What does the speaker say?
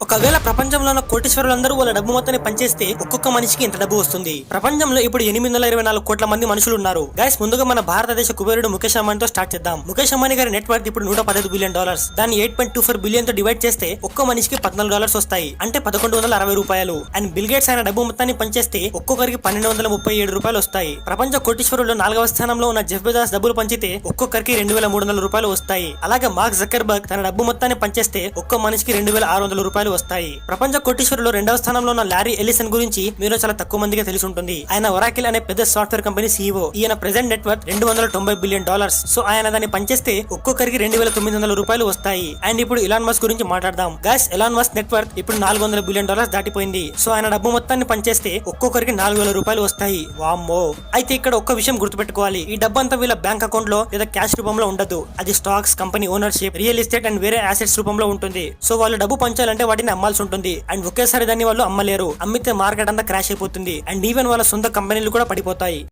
ఒకవేళ ప్రపంచంలో ఉన్న కోటీశ్వరులందరూ వాళ్ళ డబ్బు మొత్తాన్ని పనిచేస్తే ఒక్కొక్క మనిషికి ఇంత డబ్బు వస్తుంది. ప్రపంచంలో ఇప్పుడు 824 కోట్ల మంది మనుషులు ఉన్నారు. గైస్, ముందుగా మన భారతదేశ కుబేరుడు ముఖేష్ అంబానీతో స్టార్ట్ చేద్దాం. ముఖేష్ అంబానీ గారి నెట్వర్క్ ఇప్పుడు $115 బిలియన్. దాన్ని 8.24 బిలియన్ తో డివైడ్ చేస్తే ఒక్కో మనిషికి $14 వస్తాయి, అంటే $1160. అండ్ బిల్ గేట్స్ ఆయన డబ్బు మొత్తాన్ని పనిచేస్తే ఒక్కొక్కరికి $1237 వస్తాయి. ప్రపంచ కోటీశ్వరుల్లో 4వ స్థానంలో ఉన్న జెఫ్ బెజోస్ డబ్బులు పంచితే ఒక్కొక్కరికి $2300 వస్తాయి. అలాగే మార్క్ జకర్బర్గ్ తన డబ్బు మొత్తాన్ని పనిచేస్తే ఒక్కో మనిషికి $2600 వస్తాయి. ప్రపంచ కోటీశ్వరులో 2వ స్థానంలో ఉన్న లారీ ఎలిసన్ గురించి మీరు చాలా తక్కువ మందికి తెలిసి ఉంటుంది. ఆయన ఒరాకిల్ అనే పెద్ద సాఫ్ట్వేర్ కంపెనీ CEO. ఈయన ప్రెజెంట్ నెట్వర్క్ $290 బిలియన్. సో ఆయన దాన్ని పనిచేస్తే ఒక్కొక్కరికి $2900 వస్తాయి. అండ్ ఇప్పుడు ఇలాన్ మస్క్ గురించి మాట్లాడదాం. గైస్, ఇలాన్ మస్క్ నెట్వర్క్ ఇప్పుడు $400 బిలియన్ దాటిపోయింది. సో ఆయన డబ్బు మొత్తాన్ని పనిచేస్తే ఒక్కొక్కరికి $4000 వస్తాయి. వామ్మో! అయితే ఇక్కడ ఒక్క విషయం గుర్తుపెట్టుకోవాలి, ఈ డబ్బు అంతా వీళ్ళ బ్యాంక్ అకౌంట్ లో లేదా క్యాష్ రూపంలో ఉండదు. అది stocks, company ownership, real estate and వేరే అసెట్స్ రూపంలో ఉంటుంది. సో వాళ్ళు డబ్బు పంచాలంటే వాటిని అమ్మాల్సి ఉంటుంది. అండ్ ఒకేసారి దాన్ని వాళ్ళు అమ్మలేరు. అమ్మితే మార్కెట్ అంతా క్రాష్ అయిపోతుంది. అండ్ ఈవెన్ వాళ్ళ సొంత కంపెనీలు కూడా పడిపోతాయి.